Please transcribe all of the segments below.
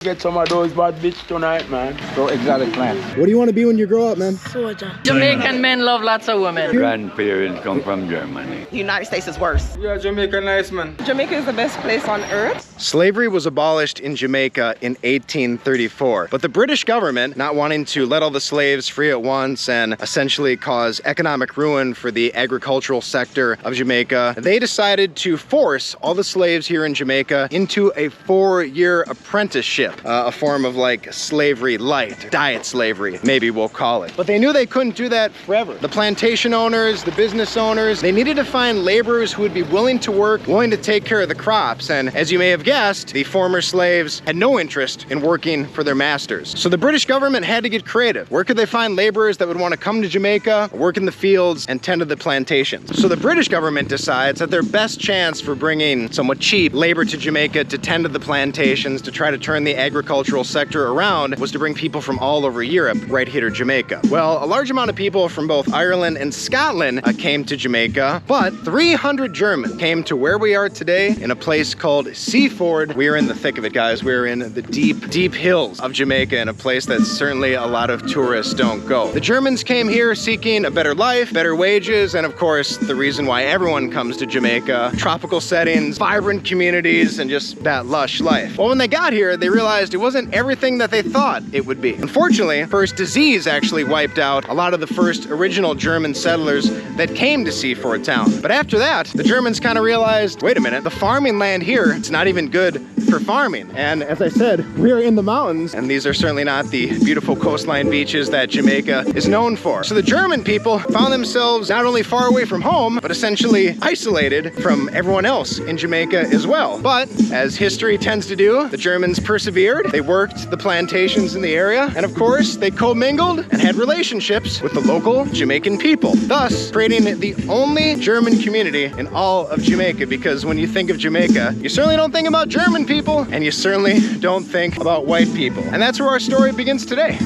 Get some of those bad bitch tonight, man. So exotic plant. What do you want to be when you grow up, man? Soldier. Jamaican men love lots of women. Grandparents come from Germany. The United States is worse. Yeah, Jamaica nice, man. Jamaica is the best place on earth. Slavery was abolished in Jamaica in 1834, but the British government, not wanting to let all the slaves free at once and essentially cause economic ruin for the agricultural sector of Jamaica, they decided to force all the slaves here in Jamaica into a 4-year apprenticeship, a form of like slavery light, diet slavery, maybe we'll call it. But they knew they couldn't do that forever. The plantation owners, the business owners, they needed to find laborers who would be willing to work, willing to take care of the crops, and as you may have guessed, the former slaves had no interest in working for their masters. So the British government had to get creative. Where could they find laborers that would want to come to Jamaica, work in the fields, and tend to the plantations? So the British government decides that their best chance for bringing somewhat cheap labor to Jamaica to tend to the plantations, to try to turn the agricultural sector around, was to bring people from all over Europe right here to Jamaica. Well, a large amount of people from both Ireland and Scotland came to Jamaica, but 300 Germans came to where we are today in a place called Seaford. We are in the thick of it, guys. We're in the deep, deep hills of Jamaica, in a place that certainly a lot of tourists don't go. The Germans came here seeking a better life, better wages, and of course, the reason why everyone comes to Jamaica: tropical settings, vibrant communities, and just that lush life. Well, when they got here, they realized it wasn't everything that they thought it would be. Unfortunately, first disease actually wiped out a lot of the first original German settlers that came to Seaford Town. But after that, the Germans kind of realized, wait a minute, the farming land here, it's not even good for farming. And as I said, we are in the mountains, and these are certainly not the beautiful coastline beaches that Jamaica is known for. So the German people found themselves not only far away from home, but essentially isolated from everyone else in Jamaica as well. But as history tends to do, the Germans persevered. They worked the plantations in the area, and of course, they commingled and had relationships with the local Jamaican people, thus creating the only German community in all of Jamaica. Because when you think of Jamaica, you certainly don't think about German people, and you certainly don't think about white people. And that's where our story begins today.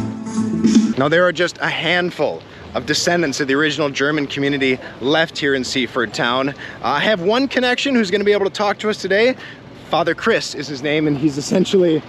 Now, there are just a handful of descendants of the original German community left here in Seaford Town. I have one connection who's going to be able to talk to us today. Fada Chris is his name, and he's essentially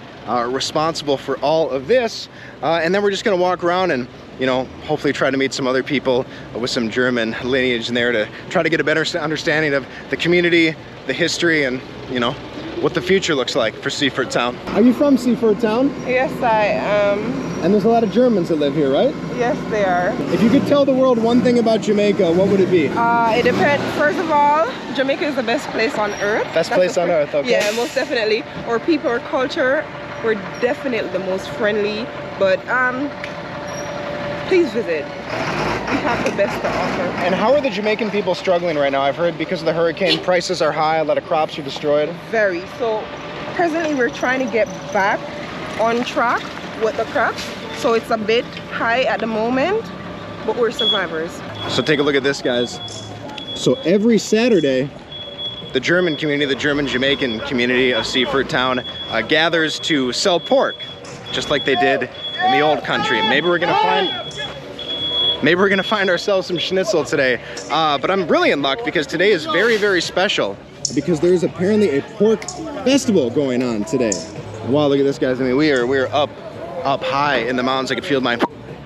responsible for all of this. And then we're just going to walk around and, you know, hopefully try to meet some other people with some German lineage in there to try to get a better understanding of the community, the history, and, you know, what the future looks like for Seaford Town. Are you from Seaford Town? Yes, I am. And there's a lot of Germans that live here, right? Yes, they are. If you could tell the world one thing about Jamaica, what would it be? It depends. First of all, Jamaica is the best place on earth. Best place on earth, okay. Yeah, most definitely. Our people, our culture, we're definitely the most friendly. But please visit. We have the best to offer. And how are the Jamaican people struggling right now? I've heard because of the hurricane, prices are high, a lot of crops are destroyed. Very. So presently we're trying to get back on track with the crops. So it's a bit high at the moment, but we're survivors. So take a look at this, guys. So every Saturday, the German community, the German Jamaican community of Seaford Town gathers to sell pork, just like they did in the old country. Maybe we're gonna find ourselves some schnitzel today. But I'm really in luck because today is very, very special, because there's apparently a pork festival going on today. Wow, look at this, guys. I mean, we're up high in the mountains. I can feel my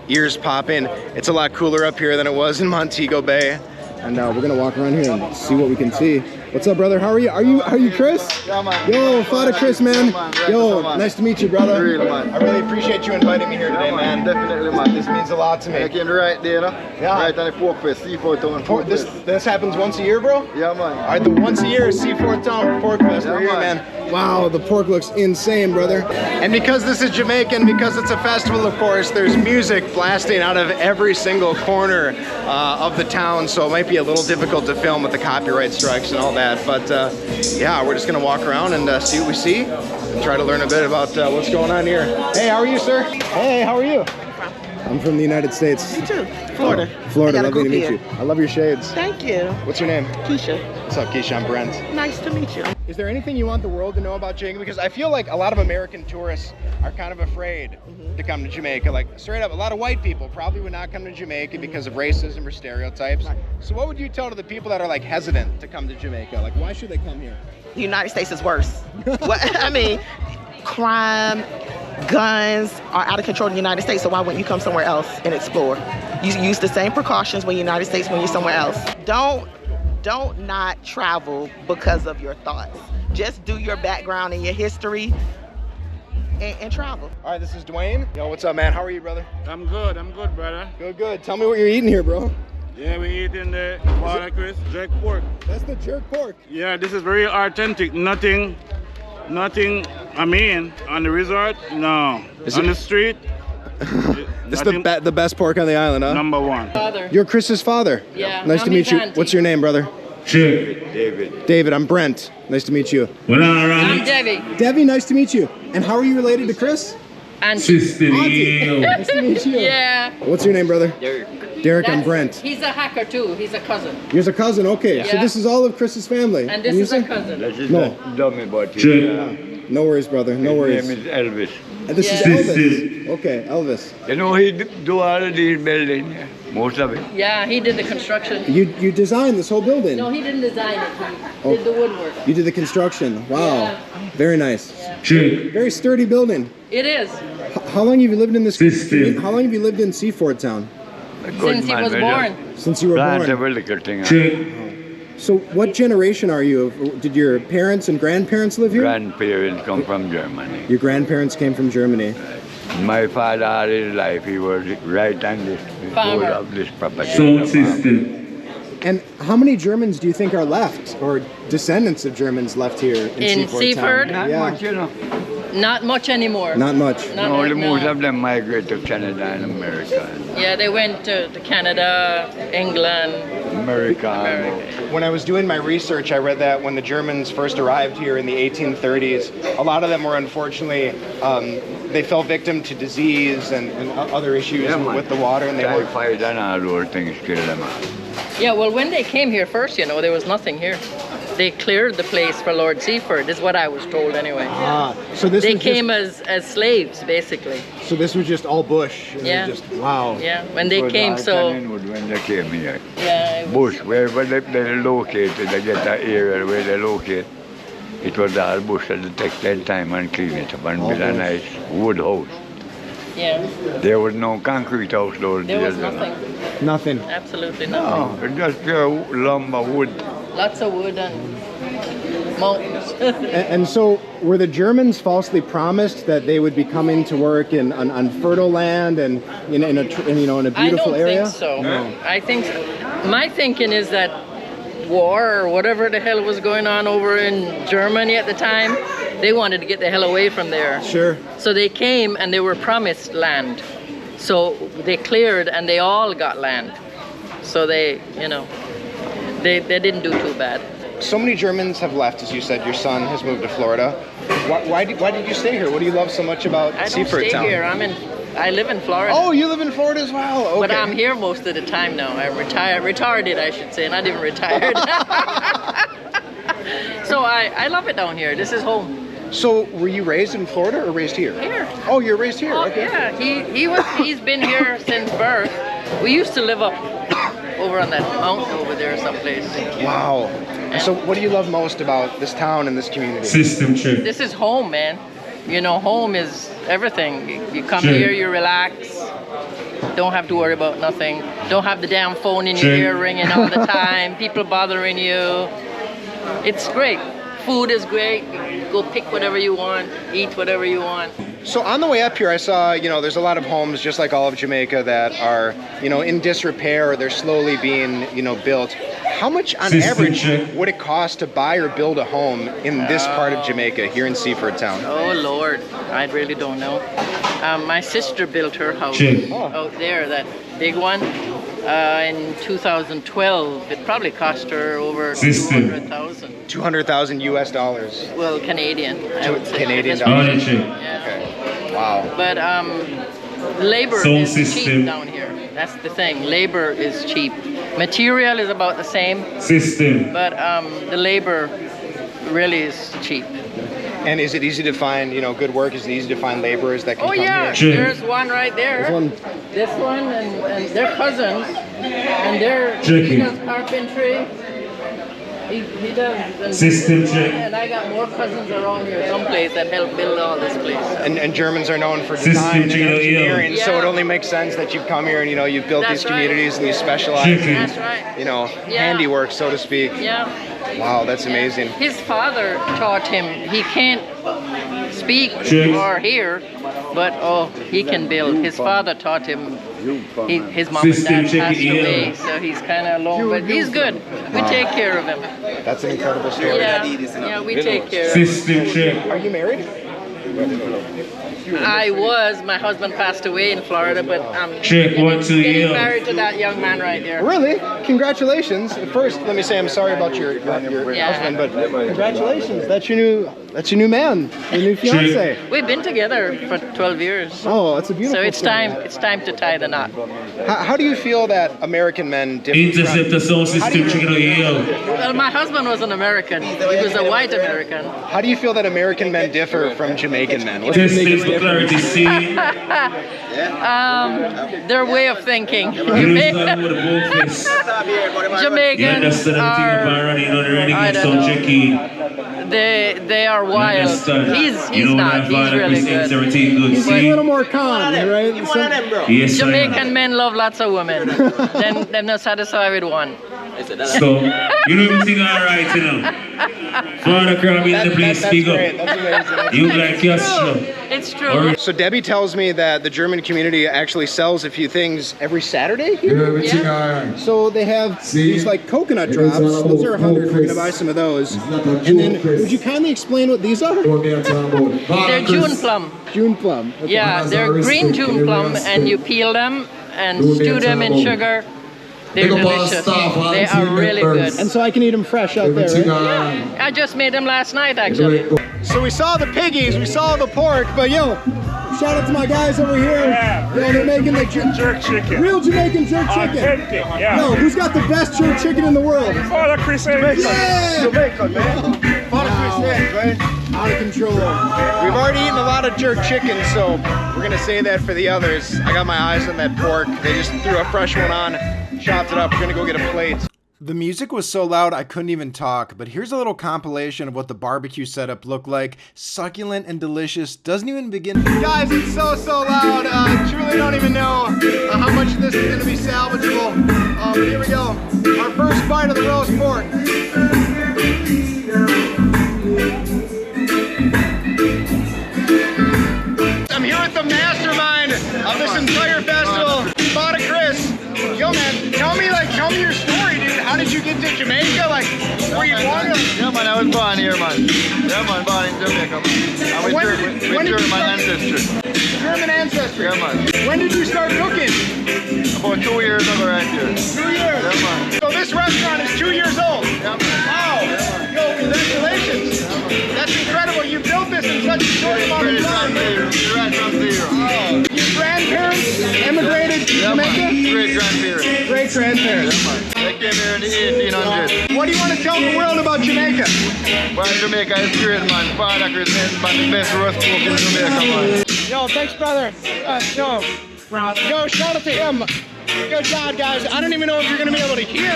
ears popping. It's a lot cooler up here than it was in Montego Bay. And we're gonna walk around here and see what we can see. What's up, brother? How are you? Are you Chris? Yeah, man. Yo, Fada Chris, man. Yo, nice to meet you, brother. Real, man. I really appreciate you inviting me here today, man. Definitely, man. This means a lot to me. I came right there, no? Yeah. Right on the Pork Fest, Seaford Town Pork Fest. This happens once a year, bro? Yeah, man. All right, the once a year Seaford Town Pork Fest. We're here, man. Wow, the pork looks insane, brother. And because this is Jamaican, because it's a festival, of course, there's music blasting out of every single corner of the town, so it might be a little difficult to film with the copyright strikes and all that. But yeah, we're just gonna walk around and see what we see and try to learn a bit about what's going on here. Hey, how are you, sir? Hey, how are you? I'm from the United States. Me too. Florida. Florida, lovely to meet you. I love your shades. Thank you. What's your name? Keisha. What's up, Keisha? I'm Brent. Nice to meet you. Is there anything you want the world to know about Jamaica? Because I feel like a lot of American tourists are kind of afraid to come to Jamaica. Like, straight up, a lot of white people probably would not come to Jamaica because of racism or stereotypes. Right. So what would you tell to the people that are like hesitant to come to Jamaica? Like, why should they come here? The United States is worse. I mean, crime, guns are out of control in the United States, so why wouldn't you come somewhere else and explore? You use the same precautions when you're in the United States when you're somewhere else. Don't not travel because of your thoughts. Just do your background and your history and travel. All right, this is Dwayne. Yo, what's up, man? How are you, brother? I'm good, brother. Good. Tell me what you're eating here, bro. Yeah, we eating the Fada Chris Jerk Pork. That's the jerk pork. Yeah, this is very authentic. Nothing, I mean, on the resort, no. On the street, This is the best pork on the island, huh? number one. Father. You're Chris's father. Yeah. Nice to meet you. Auntie. What's your name, brother? David. David, I'm Brent. Nice to meet you. I'm Debbie. Debbie, nice to meet you. And how are you related to Chris? Auntie. Auntie. Nice to meet you. Yeah. What's your name, brother? Derek, I'm Brent. He's a hacker too. He's a cousin. You're a cousin, okay. So Yeah. this is all of Chris's family. And this is a cousin. That is No. not dummy about it. No worries, brother. No worries. His name is Elvis. And this is Yeah. Elvis. Okay, Elvis. You know, he do all of these buildings, most of it. Yeah, he did the construction. You designed this whole building. No, he didn't design it. He did the woodwork. You did the construction. Wow. Yeah. Very nice. Very sturdy building. It is. How long have you lived in this? How long have you lived in Seaford Town? Since he was born. Since you were Plant born. every little thing. So what generation are you? Did your parents and grandparents live here? Grandparents come from Germany. Your grandparents came from Germany. My father, all his life, he was right on this Farmer. whole of this property. Sound system. And how many Germans do you think are left, or descendants of Germans left here in Seaford? Town? Not Yeah. much, you know. Not much anymore. Not much. Not No, right most now. of them migrate to Canada and America. Yeah, they went to Canada, England. America. When I was doing my research, I read that when the Germans first arrived here in the 1830s, a lot of them were unfortunately, they fell victim to disease and other issues Yeah, man. with the water, and they were. Typhoid and all those things killed them out. Yeah, well, when they came here first, you know, there was nothing here. They cleared the place for Lord Seaford, is what I was told anyway. So this They was came as slaves, basically. so this was just all bush. And Yeah. Just wow. Yeah, when they It was came, all so Kennywood when they came here. yeah, it was- Bush, wherever they located, they get that area where they locate. It was all bush that they take their time and clean it up and All build a bush. nice wood house. yeah, There was no concrete house those there was days, you know. nothing, Nothing. absolutely nothing. No, it just pure lumber, wood. Lots of wood and mountains. And so were the Germans falsely promised that they would be coming to work on fertile land and in a I beautiful don't area? think so. I think my thinking is that war or whatever the hell was going on over in Germany at the time, they wanted to get the hell away from there. Sure. So they came and they were promised land. So they cleared and they all got land. So they, you know, they didn't do too bad. So many Germans have left, as you said. Your son has moved to Florida. Why did you stay here? What do you love so much about I don't Seaford stay Town? here. I live in Florida. Oh, you live in Florida as well. Okay. But I'm here most of the time now. I'm retarded, I should say, not even retired. So I love it down here. This is home. So were you raised in Florida or raised here? Here. Oh, you're raised here. Oh, Okay. yeah, he's been here since birth. We used to live up over on that mountain over there someplace. Wow. So what do you love most about this town and this community? System check. This is home, man. You know, home is everything. You come Check. here, you relax. Don't have to worry about nothing. Don't have the damn phone in your Check. ear ringing all the time. People bothering you. It's great. Food is great. You go pick whatever you want, eat whatever you want. So on the way up here, I saw, there's a lot of homes just like all of Jamaica that are, in disrepair or they're slowly being, built. How much on System average check. would it cost to buy or build a home in this part of Jamaica, here in Seaford Town? Oh Lord, I really don't know. My sister built her house Check. out there, that big one, in 2012. It probably cost her over System. 200,000. 200,000 US dollars. Well, Canadian, I would say. Canadian That's dollars. Audit check. Yeah. Okay. Wow. But labor Sound is system. cheap down here. That's the thing. Labor is cheap. Material is about the same, System. but the labor really is cheap. And is it easy to find, good work? Is it easy to find laborers that can Oh come yeah, here? Check. there's one right there. There's one. This one and they're cousins, and they're Checking. he does carpentry. He does. And, System check. And I got more cousins around here someplace that helped build all this place. And Germans are known for design and engineering, so it Yeah. only makes sense that you've come here and, you know, you've built That's these communities and you specialize in, That's right. you know, Yeah. handiwork, so to speak. Yeah. Wow, that's amazing. His father taught him. He can't speak Check. or hear, but he can build. His father taught him. His mom and System dad check passed it, yeah. away, so he's kind of alone, but he's good. We take care of him. That's an incredible story. Yeah, we take care of him. System check. Are you married? I was. My husband passed away in Florida, but I'm Check, 1, 2, getting yeah. married to that young man right there. Really? Congratulations. First, let me say I'm sorry about your Yeah. husband, but congratulations. That's your new man, your new fiance. We've been together for 12 years. Oh, that's a beautiful So it's story. time to tie the knot. How do you feel that American men differ Intercept the sound system check it out, yeah. Well, my husband was an American. He was a white American. How do you feel that American men differ from Jamaican men? What's Testing for clarity, see. Their way of thinking. Jerusalem with a both face. You Jamaicans understand everything about running, you know, the I renegade don't sound know. checking. They are You wild. understand? He's You know not. that He's Fada really Chris Endz, good. everything good, a see. little more calm, right? Yes, Jamaican men love lots of women. Them not satisfied with one. So, you know everything alright, you know. Father Crab in the place, speak great. up. That's amazing. You like Castro. It's true. So Debbie tells me that the German community actually sells a few things every Saturday here. Yeah. So they have these like coconut drops. Those are 100. We're gonna buy some of those. And then, would you kindly explain what these are? They're June plum. June plum. Okay. Yeah, they're green June plum, and you peel them and stew them in sugar. They're delicious. They are really good. And so I can eat them fresh out there, right? I just made them last night, actually. So we saw the piggies, we saw the pork, but yo, shout out to my guys over here. Yeah, Yo, they're making the jerk chicken. real Jamaican jerk chicken. Authentic, yeah. Yo, who's got the best jerk chicken in the world? Fada Chris Endz. Yeah! Jamaica, man. Fada Chris Endz, right? Out of control. We've already eaten a lot of jerk chicken, so we're gonna say that for the others. I got my eyes on that pork. They just threw a fresh one on, chopped it up. We're gonna go get a plate. The music was so loud I couldn't even talk, but here's a little compilation of what the barbecue setup looked like. Succulent and delicious. Doesn't even begin. Guys, it's so loud. Truly don't even know how much of this is gonna be salvageable. Here we go. Our first bite of the roast pork. I'm here with the mastermind of this entire festival, Fada Chris. Yo, man, tell me your story, dude. How did you get to Jamaica? Like, were you born? Yeah, man, I was born here, man. Yeah, man, born in Jamaica, man. I'm with German ancestry. German ancestry. Yeah, man. When did you start cooking? About 2 years ago, right here. 2 years. Yeah, man. So this restaurant is 2 years old. Yeah, man. Wow. Yo, congratulations. That's incredible. You built this in such a short amount of time. Right from zero. Your grandparents immigrated to Yeah, Jamaica? man. Great-grandparents. Great grandparents. Yeah, man. They came here in the 1800s. What do you want to tell the world about Jamaica? Well, Jamaica is great, man. Fada Chris Endz, man, the best roast pork in Jamaica, man. Yo, thanks, brother. Yo, shout out to him. Good job, guys. I don't even know if you're going to be able to hear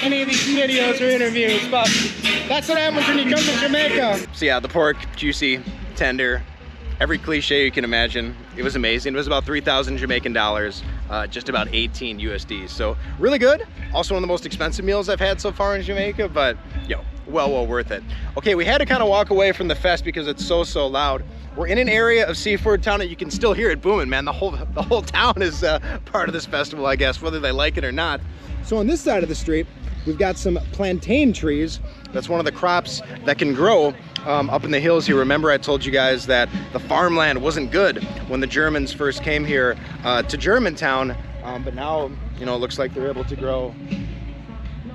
any of these videos or interviews, but that's what happens when you come to Jamaica. So yeah, the pork, juicy, tender, every cliche you can imagine. It was amazing. It was about 3,000 Jamaican dollars, just about 18 USD. So really good. Also one of the most expensive meals I've had so far in Jamaica, but yo, well worth it. Okay, we had to kind of walk away from the fest because it's so loud. We're in an area of Seaford Town and you can still hear it booming, man. The whole town is part of this festival, I guess, whether they like it or not. So on this side of the street, we've got some plantain trees. That's one of the crops that can grow up in the hills here. Remember I told you guys that the farmland wasn't good when the Germans first came here to Germantown, but now, you know, it looks like they're able to grow,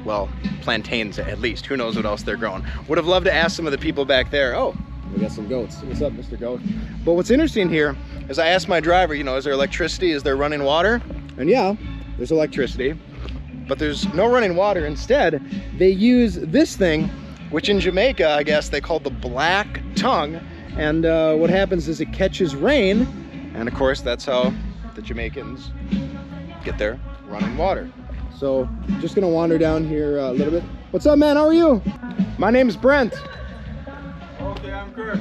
well, plantains at least. Who knows what else they're growing. Would have loved to ask some of the people back there. Oh, we got some goats. What's up, Mr. Goat? But what's interesting here is I asked my driver, you know, is there electricity? Is there running water? And yeah, there's electricity, but there's no running water. Instead, they use this thing, which in Jamaica, I guess they call the black tongue. And what happens is it catches rain. And of course, that's how the Jamaicans get their running water. So just gonna wander down here a little bit. What's up, man? How are you? My name's Brent. Okay, I'm Kurt.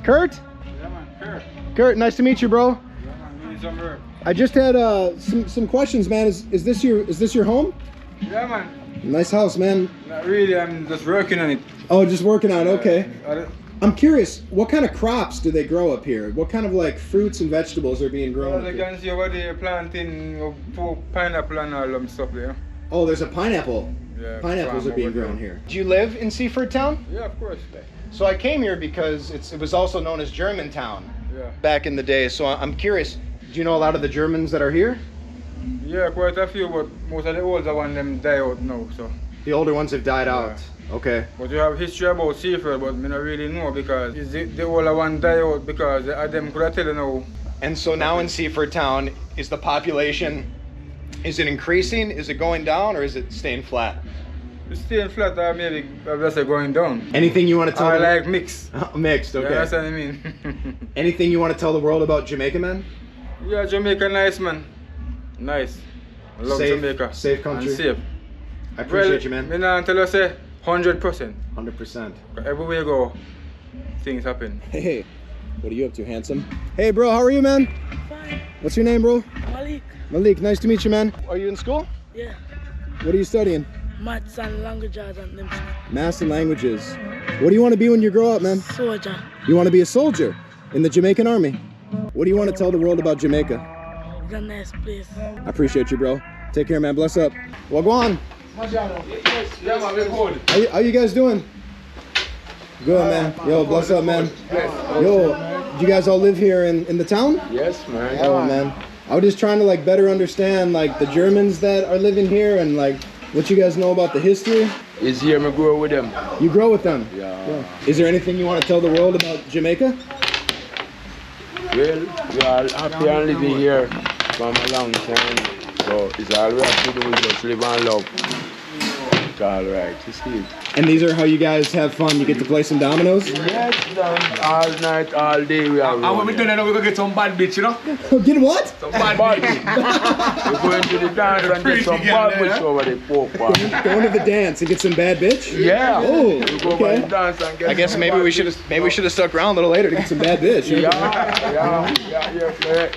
Kurt? Yeah, man, Kurt. Kurt, nice to meet you, bro. Yeah, man, we need some work. I just had some questions, man. Is this your home? Yeah, man. Nice house, man. Not really, I'm just working on it. Oh, just working on it. Okay. I I'm curious, what kind of crops do they grow up here? What kind of like fruits and vegetables are being grown? Well, you can see over there planting pineapple and all them stuff there. Oh, there's a pineapple. Yeah, Pineapples farm are being over grown there. here. Do you live in Seaford Town? Yeah, of course. So I came here because it was also known as Germantown Yeah. back in the day. So I'm curious, do you know a lot of the Germans that are here? Yeah, quite a few, but most of the older ones them die out now, so. The older ones have died out. Okay. But you have history about Seaford, but me not really know because the older one die out because them could tell you now. And so now in Seaford Town, is the population, is it increasing? Is it going down, or is it staying flat? It's staying flat or maybe that's going down. Anything you want to tell I them? like mix. Mixed, okay. Yeah, that's what I mean. Anything you want to tell the world about Jamaica, man? Yeah, Jamaica nice, man. Nice. I love Safe, Jamaica. safe country. And safe. I appreciate well, you, man. Me not tell you say 100%. 100%. Everywhere you go, things happen. Hey, what are you up to, handsome? Hey, bro, how are you, man? Fine. What's your name, bro? Malik. Malik, nice to meet you, man. Are you in school? Yeah. What are you studying? Maths and languages and them stuff. Maths and languages. What do you want to be when you grow up, man? Soldier. You want to be a soldier in the Jamaican army. What do you want to tell the world about Jamaica? It's a nice place. I appreciate you, bro. Take care, man. Bless up. Well, go on. Yeah, man, we're good. How you guys doing? Good, man. Yo, bless up, man. Yo, do you guys all live here in the town? Yes, man. Oh, man. I was just trying to like better understand like the Germans that are living here and like what you guys know about the history. Is here me grow with them. You grow with them? Yeah. Is there anything you want to tell the world about Jamaica? Well, we are happy and living here from a long time. So it's all we have to do is just live and love. It's all right, you see. And these are how you guys have fun? You get to play some dominoes? Yes, all night, all day we are. And when we do that, we're gonna get some bad bitch, you know? Get what? Some bad bitch. We're going to the dance and get some bad bitch over the pork bar. Going to the dance and get some bad bitch? Yeah. Oh, We go over the okay. dance and get I guess some maybe bad we bitch. should have stuck around a little later to get some bad bitch. Yeah.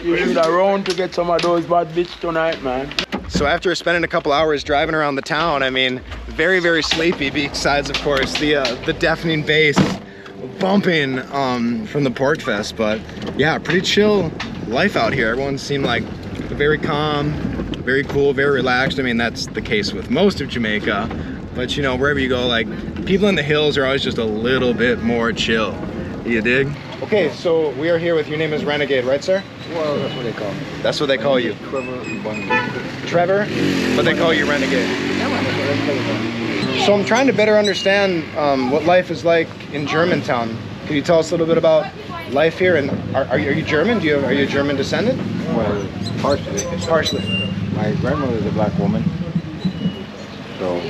You should around to get some of those bad bitch tonight, man. So after spending a couple hours driving around the town, I mean, very, very sleepy besides, of course, the deafening bass bumping from the Pork Fest. But yeah, pretty chill life out here. Everyone seemed like very calm, very cool, very relaxed. I mean, that's the case with most of Jamaica. But you know, wherever you go, like people in the hills are always just a little bit more chill. You dig? Okay, so we are here with, your name is Renegade, right, sir? Well, that's what they call me. That's what they call you. Trevor, but they call you Renegade. So I'm trying to better understand what life is like in Germantown. Can you tell us a little bit about life here? And are you German? Are you a German descendant? Well, partially. Partially. My grandmother is a black woman. So,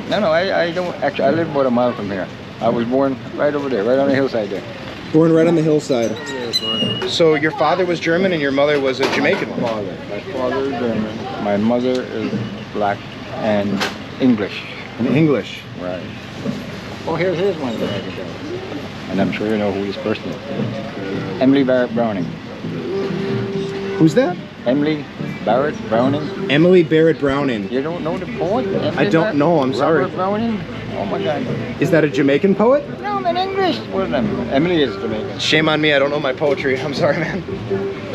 no, I don't actually. I live about a mile from here. I was born right over there, right on the hillside there. Born right on the hillside. So your father was German and your mother was a Jamaican one? My father is German. My mother is black and English. In English? Right. Oh, here's one that I can tell you. And I'm sure you know who this person is. Emily Barrett Browning. Who's that? Emily Barrett Browning. Emily Barrett Browning. You don't know the poet? I don't know, I'm sorry. Robert Browning? Oh my God. Is that a Jamaican poet? No, I'm in English. What is that? Emily is Jamaican. Shame on me, I don't know my poetry. I'm sorry, man.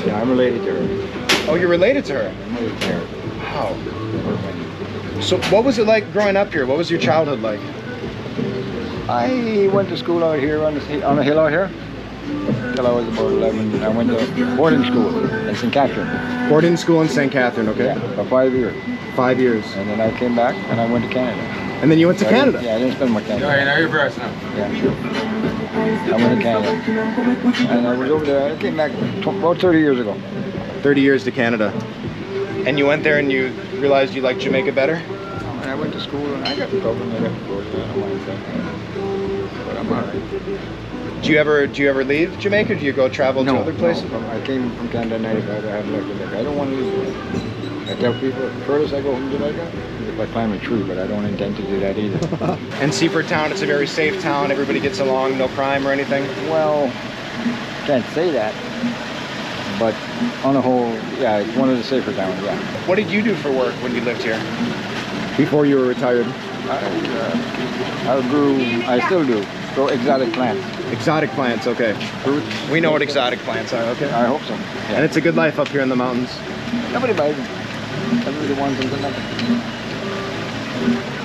Yeah, I'm related to her. Oh, you're related to her? I'm related to her. Wow. So what was it like growing up here? What was your childhood like? I went to school out here on a hill out here until I was about 11. I went to boarding school in St. Catherine. Boarding school in St. Catherine, okay. Yeah, for 5 years. 5 years. And then I came back and I went to Canada. And then you went to Canada? Yeah, I didn't spend much time. Yeah, now you're first now. Yeah, sure. I went to Canada. And I was over there, I came back about 30 years ago. 30 years to Canada. And you went there and you realized you liked Jamaica better? And I went to school and I got the problem, I got the course, I don't mind that. But I'm alright. Do you ever leave Jamaica? Do you go travel to other places? No, I came from Canada in 95, I haven't left Jamaica. I don't want to leave. I tell people, the furthest I go from Jamaica is if I climb a tree, but I don't intend to do that either. And Seaford Town, it's a very safe town. Everybody gets along, no crime or anything. Well, can't say that, but on the whole, yeah, it's one of the safer towns, yeah. What did you do for work when you lived here? Before you were retired? I still do, grow exotic plants. Exotic plants, okay. Fruits. We know what exotic plants are, okay? I hope so. Yeah. And it's a good life up here in the mountains. Nobody buys them. Everybody wants them for nothing.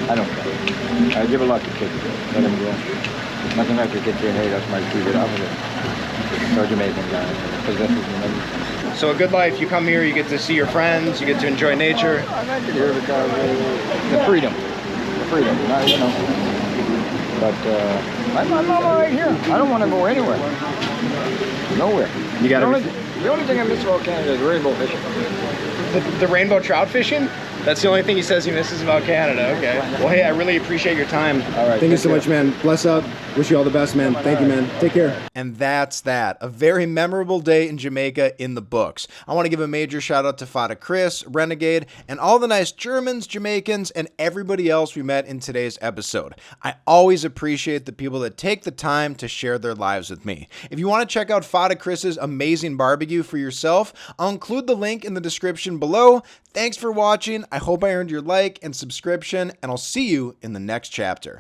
I don't care. I give a lot to kids. Let them grow. There's nothing like the kid saying, hey, that's my tree, get off of it. So Jamaican guy possesses them. So a good life, you come here, you get to see your friends, you get to enjoy nature. I like it here because the freedom. The freedom, you know. But I'm all right here. I don't want to go anywhere. Nowhere. You got the only thing I miss about Canada is rainbow fishing. The rainbow trout fishing? That's the only thing he says he misses about Canada. Okay. Well, hey, I really appreciate your time. All right. Thank you so much, man. Bless up. Wish you all the best, man. Thank you, man. Take care. And that's that. A very memorable day in Jamaica in the books. I want to give a major shout out to Fada Chris, Renegade, and all the nice Germans, Jamaicans, and everybody else we met in today's episode. I always appreciate the people that take the time to share their lives with me. If you want to check out Fada Chris's amazing barbecue for yourself, I'll include the link in the description below. Thanks for watching. I hope I earned your like and subscription, and I'll see you in the next chapter.